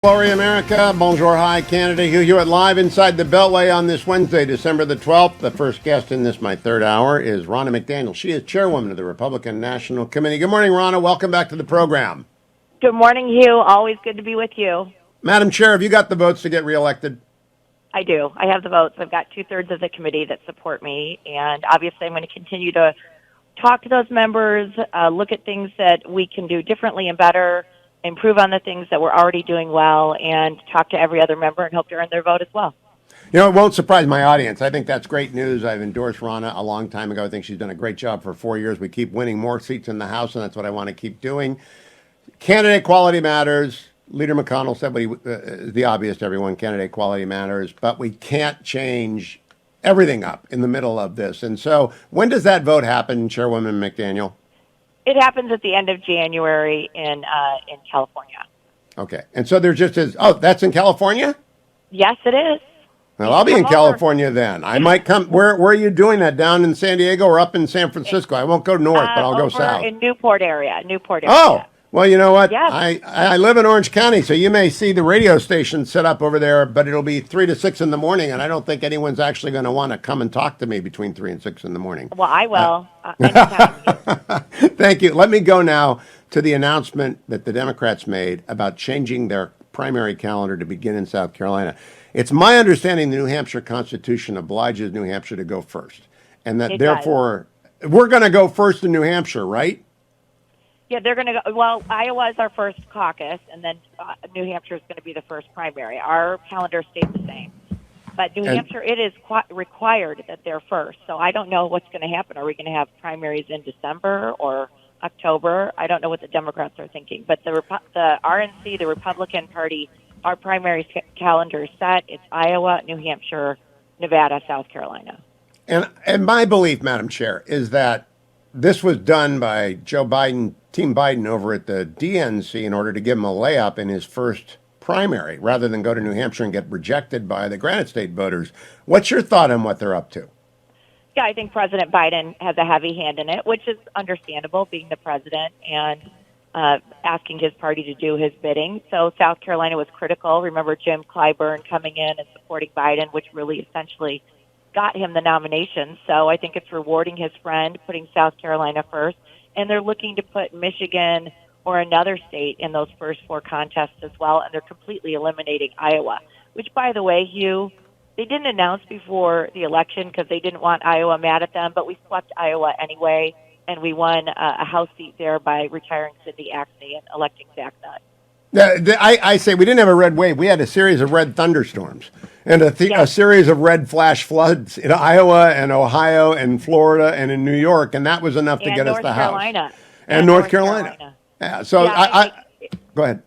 Glory America, bonjour, hi, Canada. Hugh at live inside the Beltway on this Wednesday, December the 12th. The first guest in this, my third hour, is Ronna McDaniel. She is chairwoman of the Republican National Committee. Good morning, Ronna. Welcome back to the program. Good morning, Hugh. Always good to be with you. Madam Chair, have you got the votes to get reelected? I do. I have the votes. I've got 2/3 of the committee that support me, and obviously I'm going to continue to talk to those members, look at things that we can do differently and better, improve on the things that we're already doing well, and talk to every other member and hope to earn their vote as well. You know, it won't surprise my audience. I think that's great news. I've endorsed Ronna a long time ago. I think she's done a great job for 4 years. We keep winning more seats in the House, and that's what I want to keep doing. Candidate quality matters. Leader McConnell said the obvious to everyone, candidate quality matters, but we can't change everything up in the middle of this. And so when does that vote happen, Chairwoman McDaniel? It happens at the end of January in California. Okay. And so there just is, that's in California? Yes, it is. Well, I'll be in California then. I might come. Where are you doing that? Down in San Diego or up in San Francisco? I won't go north, but I'll go south. In Newport area. Oh, well, you know what? Yes. I live in Orange County, so you may see the radio station set up over there, but it'll be 3 to 6 in the morning, and I don't think anyone's actually going to want to come and talk to me between 3 and 6 in the morning. Well, I will. Anytime. Thank you. Let me go now to the announcement that the Democrats made about changing their primary calendar to begin in South Carolina. It's my understanding the New Hampshire Constitution obliges New Hampshire to go first, and that therefore we're going to go first in New Hampshire, right? Yeah, they're going to go. Well, Iowa is our first caucus, and then New Hampshire is going to be the first primary. Our calendar stays the same. But New Hampshire, it is required that they're first. So I don't know what's going to happen. Are we going to have primaries in December or October? I don't know what the Democrats are thinking. But the RNC, the Republican Party, our primary calendar is set. It's Iowa, New Hampshire, Nevada, South Carolina. And my belief, Madam Chair, is that this was done by Joe Biden, Team Biden over at the DNC in order to give him a layup in his first primary rather than go to New Hampshire and get rejected by the Granite State voters. What's your thought on what they're up to? Yeah, I think President Biden has a heavy hand in it, which is understandable, being the president and asking his party to do his bidding. So South Carolina was critical. Remember Jim Clyburn coming in and supporting Biden, which really essentially got him the nomination. So I think it's rewarding his friend, putting South Carolina first. And they're looking to put Michigan or another state in those first 4 contests as well. And they're completely eliminating Iowa, which, by the way, Hugh, they didn't announce before the election because they didn't want Iowa mad at them. But we swept Iowa anyway, and we won a House seat there by retiring Cindy Axne and electing Zach Nutt. I say we didn't have a red wave. We had a series of red thunderstorms and a series of red flash floods in Iowa and Ohio and Florida and in New York, and that was enough to get us the House. And North Carolina. Yeah. So go ahead.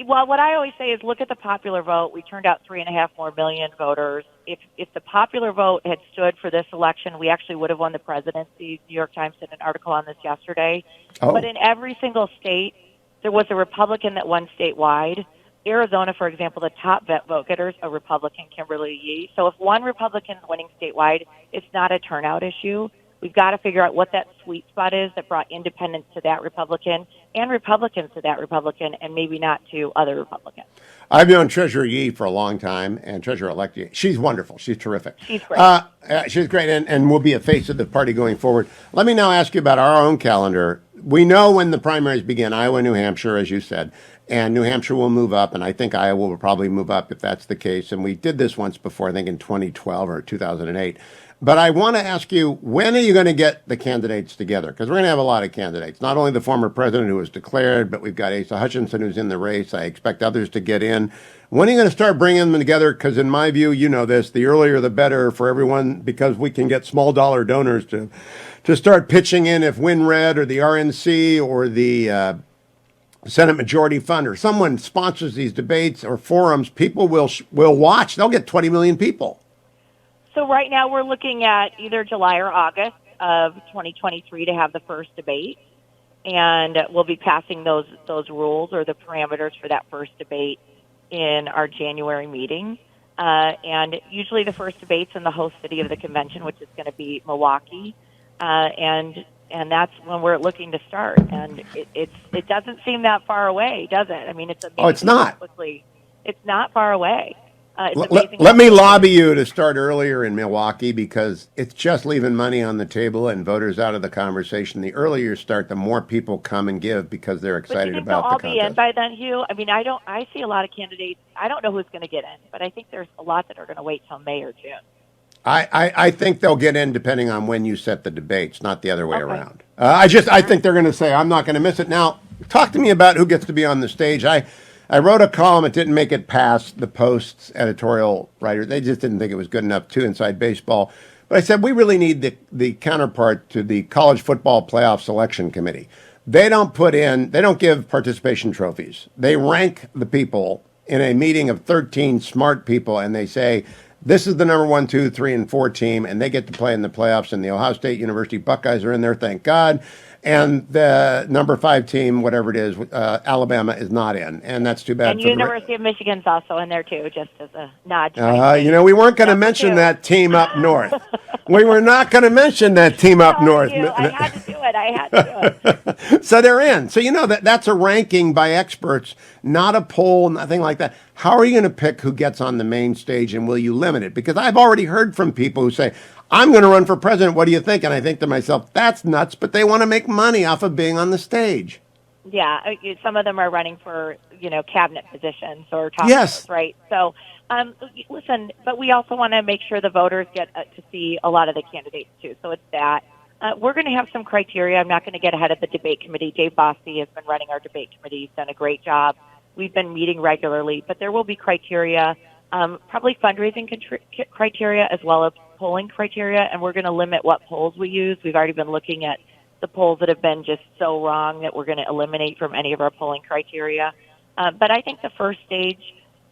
Well, what I always say is look at the popular vote. We turned out 3.5 million voters. If the popular vote had stood for this election, we actually would have won the presidency. New York Times did an article on this yesterday. Oh. But in every single state, there was a Republican that won statewide. Arizona, for example, the top vote getter is a Republican, Kimberly Yee. So if one Republican is winning statewide, it's not a turnout issue. We've got to figure out what that sweet spot is that brought independents to that Republican and Republicans to that Republican and maybe not to other Republicans. I've known Treasurer Yee for a long time, and Treasurer-elect Yee. She's wonderful. She's terrific. She's great. She's great and will be a face of the party going forward. Let me now ask you about our own calendar. We know when the primaries begin, Iowa, New Hampshire, as you said, and New Hampshire will move up, and I think Iowa will probably move up if that's the case. And we did this once before, I think in 2012 or 2008. But I want to ask you, when are you going to get the candidates together? Because we're going to have a lot of candidates. Not only the former president who was declared, but we've got Asa Hutchinson who's in the race. I expect others to get in. When are you going to start bringing them together? Because in my view, you know this, the earlier the better for everyone, because we can get small dollar donors to start pitching in if WinRed or the RNC or the Senate Majority Fund or someone sponsors these debates or forums, people will watch. They'll get 20 million people. So right now we're looking at either July or August of 2023 to have the first debate. And we'll be passing those rules or the parameters for that first debate in our January meeting. And usually the first debate's in the host city of the convention, which is going to be Milwaukee. And that's when we're looking to start. And it doesn't seem that far away, does it? I mean, it's amazing it's not. quickly It's not far away. It's Let, amazing. let me lobby you to start earlier in Milwaukee because it's just leaving money on the table and voters out of the conversation. The earlier you start, the more people come and give because they're But do you excited think they'll about the all be in contest. by then, Hugh? I mean, I see a lot of candidates. I don't know who's going to get in, but I think there's a lot that are going to wait till May or June. I think they'll get in depending on when you set the debates, not the other way Okay. around. I think they're going to say I'm not going to miss it. Now, talk to me about who gets to be on the stage. I wrote a column. It didn't make it past the Post's editorial writer. They just didn't think it was good enough to Inside Baseball. But I said we really need the counterpart to the College Football Playoff Selection Committee. They don't give participation trophies. They rank the people in a meeting of 13 smart people, and they say, this is the number 1, 2, 3, and 4 team, and they get to play in the playoffs. And the Ohio State University Buckeyes are in there, thank God. And the number 5 team, whatever it is, Alabama is not in, and that's too bad. And for University of Michigan's also in there too, just as a nod. We weren't going to mention that team up north. We were not going to mention that team up north. I had to do it. I had to do it. So they're in. So that's a ranking by experts, not a poll, nothing like that. How are you going to pick who gets on the main stage, and will you limit it? Because I've already heard from people who say, I'm going to run for president. What do you think? And I think to myself, that's nuts, but they want to make money off of being on the stage. Yeah, some of them are running for, cabinet positions or top Yes. roles, right? So, listen, but we also want to make sure the voters get to see a lot of the candidates too. So it's that. We're going to have some criteria. I'm not going to get ahead of the debate committee. Dave Bossie has been running our debate committee. He's done a great job. We've been meeting regularly, but there will be criteria, probably fundraising criteria as well as polling criteria, and we're going to limit what polls we use. We've already been looking at the polls that have been just so wrong that we're going to eliminate from any of our polling criteria. But I think the first stage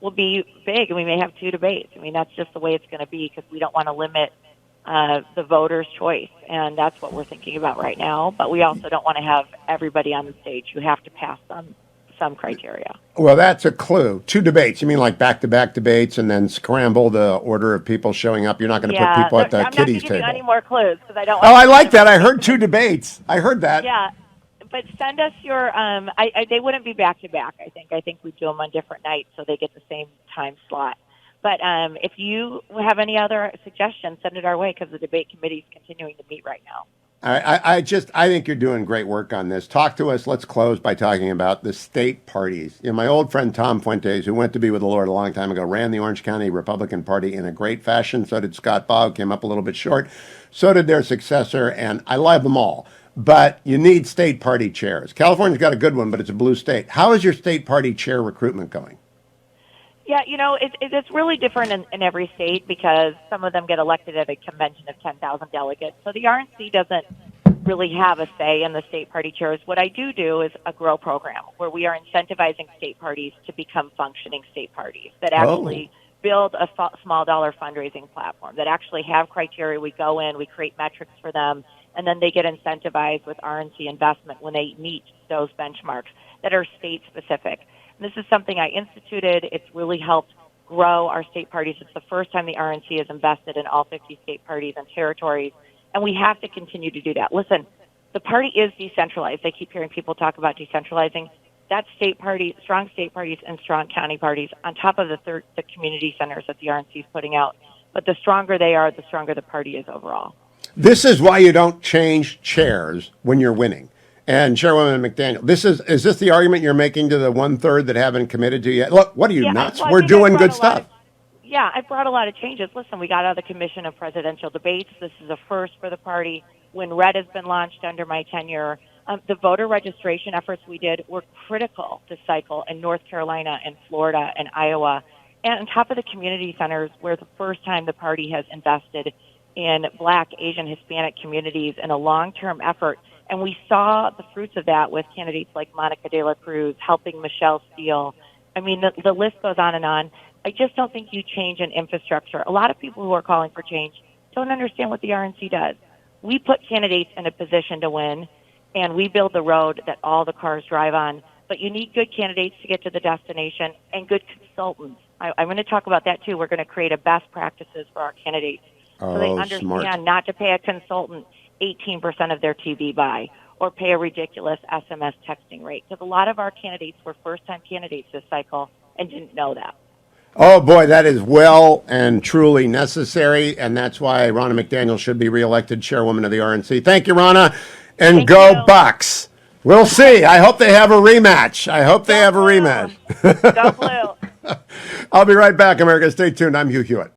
will be big, and we may have 2 debates. I mean, that's just the way it's going to be because we don't want to limit the voters' choice, and that's what we're thinking about right now. But we also don't want to have everybody on the stage. You have to pass some criteria. Well, that's a clue. 2 debates. You mean like back-to-back debates and then scramble the order of people showing up? You're not going to put people at the kiddies table. I'm not going to give you any more clues because I don't. Oh, I like that. I heard 2 debates. I heard that. Yeah, but send us your. They wouldn't be back-to-back. I think we do them on different nights so they get the same time slot. But if you have any other suggestions, send it our way because the debate committee is continuing to meet right now. I think you're doing great work on this. Talk to us. Let's close by talking about the state parties. My old friend Tom Fuentes, who went to be with the Lord a long time ago, ran the Orange County Republican Party in a great fashion. So did Scott Baugh, who came up a little bit short. So did their successor, and I love them all. But you need state party chairs. California's got a good one, but it's a blue state. How is your state party chair recruitment going? Yeah, it's really different in every state because some of them get elected at a convention of 10,000 delegates. So the RNC doesn't really have a say in the state party chairs. What I do is a grow program where we are incentivizing state parties to become functioning state parties that actually build a small dollar fundraising platform, that actually have criteria. We go in, we create metrics for them, and then they get incentivized with RNC investment when they meet those benchmarks that are state specific. This is something I instituted. It's really helped grow our state parties. It's the first time the RNC has invested in all 50 state parties and territories, and we have to continue to do that. Listen, the party is decentralized. I keep hearing people talk about decentralizing. That's state parties, strong state parties and strong county parties on top of the community centers that the RNC is putting out. But the stronger they are, the stronger the party is overall. This is why you don't change chairs when you're winning. And Chairwoman McDaniel, is this the argument you're making to the 1/3 that haven't committed to yet? Look, what are you, nuts? Well, we're doing good stuff. I brought a lot of changes. Listen, we got out of the Commission of Presidential Debates. This is a first for the party. When Red has been launched under my tenure, the voter registration efforts we did were critical this cycle in North Carolina and Florida and Iowa. And on top of the community centers, where the first time the party has invested in Black, Asian, Hispanic communities in a long-term effort. And we saw the fruits of that with candidates like Monica De La Cruz, helping Michelle Steele. I mean, the list goes on and on. I just don't think you change an infrastructure. A lot of people who are calling for change don't understand what the RNC does. We put candidates in a position to win, and we build the road that all the cars drive on. But you need good candidates to get to the destination and good consultants. I'm going to talk about that, too. We're going to create a best practices for our candidates so they understand smart. Not to pay a consultant 18% of their TV buy or pay a ridiculous SMS texting rate. Because a lot of our candidates were first-time candidates this cycle, and didn't know that. Oh boy, that is well and truly necessary, and that's why Ronna McDaniel should be reelected chairwoman of the RNC. Thank you, Ronna, and Thank go you. Bucks. We'll see. I hope they have a rematch. Go Blue. I'll be right back, America. Stay tuned. I'm Hugh Hewitt.